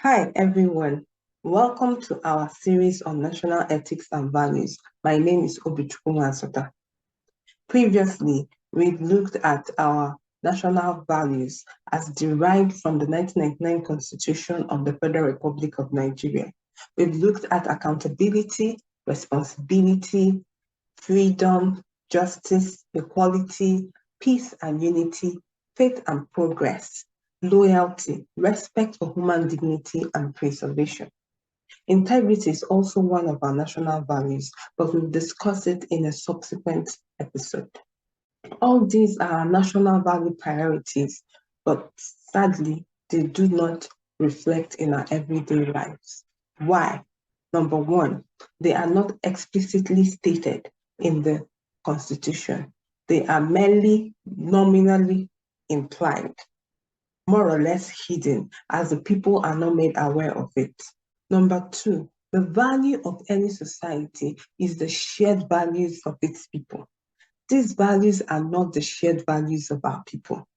Hi, everyone. Welcome to our series on national ethics and values. My name is Obichukwu. Previously, we've looked at our national values as derived from the 1999 Constitution of the Federal Republic of Nigeria. We've looked at accountability, responsibility, freedom, justice, equality, peace and unity, faith and progress, loyalty, respect for human dignity and preservation. Integrity is also one of our national values, but we'll discuss it in a subsequent episode. All these are national value priorities, but sadly, they do not reflect in our everyday lives. Why? Number one, they are not explicitly stated in the Constitution. They are merely nominally implied, more or less hidden, as the people are not made aware of it. Number two, the value of any society is the shared values of its people. These values are not the shared values of our people.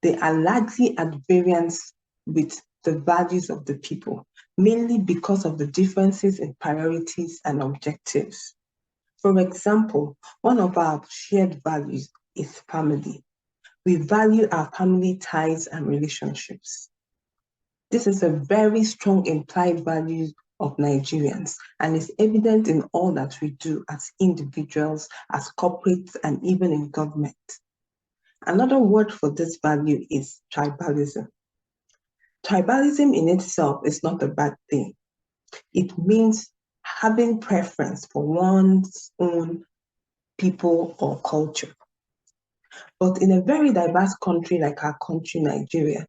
They are largely at variance with the values of the people, mainly because of the differences in priorities and objectives. For example, one of our shared values is family. We value our family ties and relationships. This is a very strong implied value of Nigerians and is evident in all that we do as individuals, as corporates, and even in government. Another word for this value is tribalism. Tribalism in itself is not a bad thing. It means having preference for one's own people or culture. But in a very diverse country like our country, Nigeria,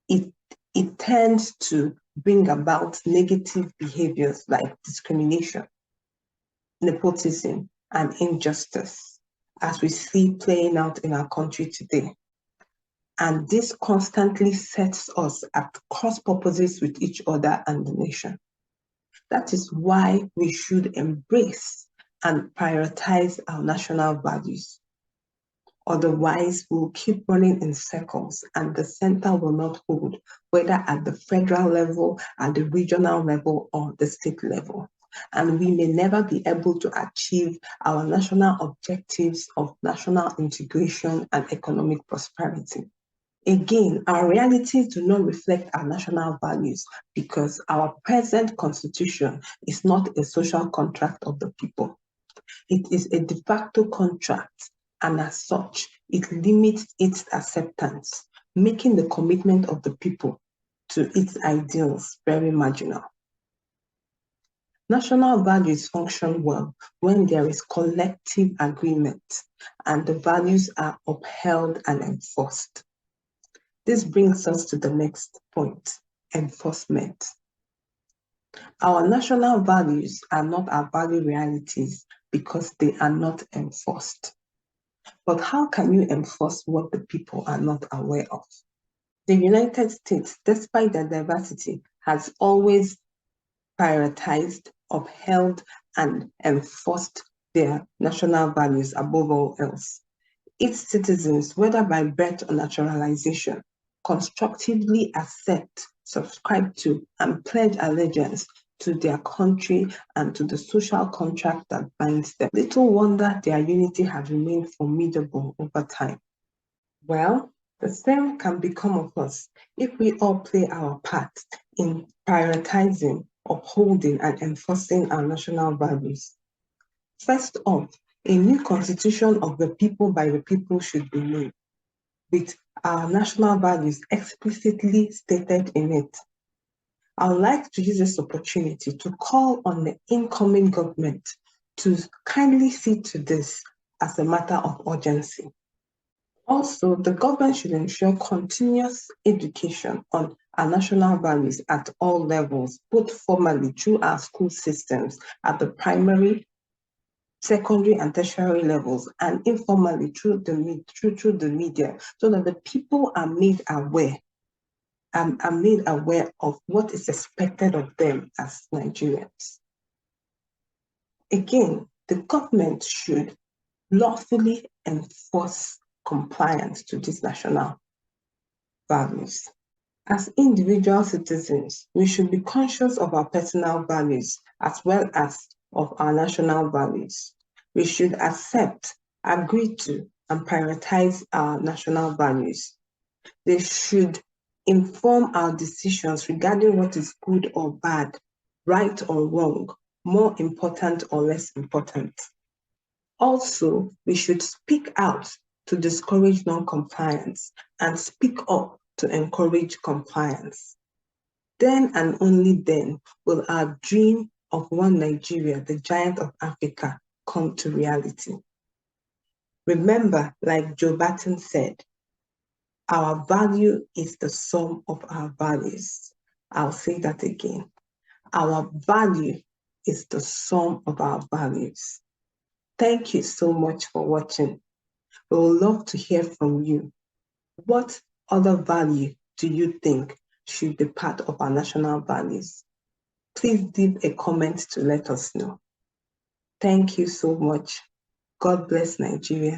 it tends to bring about negative behaviors like discrimination, nepotism, and injustice, as we see playing out in our country today. And this constantly sets us at cross purposes with each other and the nation. That is why we should embrace and prioritize our national values. Otherwise, we'll keep running in circles and the center will not hold, whether at the federal level, at the regional level, or the state level. And we may never be able to achieve our national objectives of national integration and economic prosperity. Again, our realities do not reflect our national values because our present constitution is not a social contract of the people. It is a de facto contract, and as such, it limits its acceptance, making the commitment of the people to its ideals very marginal. National values function well when there is collective agreement and the values are upheld and enforced. This brings us to the next point, enforcement. Our national values are not our value realities because they are not enforced. But how can you enforce what the people are not aware of? The United States, despite their diversity, has always prioritized, upheld, and enforced their national values above all else. Its citizens, whether by birth or naturalization, constructively accept, subscribe to, and pledge allegiance to their country and to the social contract that binds them. Little wonder their unity has remained formidable over time. Well, the same can become of us if we all play our part in prioritizing, upholding, and enforcing our national values. First off, a new constitution of the people by the people should be made, with our national values explicitly stated in it. I would like to use this opportunity to call on the incoming government to kindly see to this as a matter of urgency. Also, the government should ensure continuous education on our national values at all levels, both formally through our school systems at the primary, secondary and tertiary levels, and informally through the media, so that the people are made aware of what is expected of them as Nigerians. Again, the government should lawfully enforce compliance to these national values. As individual citizens, we should be conscious of our personal values as well as of our national values. We should accept, agree to, and prioritize our national values. They should inform our decisions regarding what is good or bad, right or wrong, more important or less important. Also, we should speak out to discourage non-compliance and speak up to encourage compliance. Then and only then will our dream of one Nigeria, the giant of Africa, come to reality. Remember, like Joe Barton said, our value is the sum of our values. I'll say that again. Our value is the sum of our values. Thank you so much for watching. We would love to hear from you. What other value do you think should be part of our national values? Please leave a comment to let us know. Thank you so much. God bless Nigeria.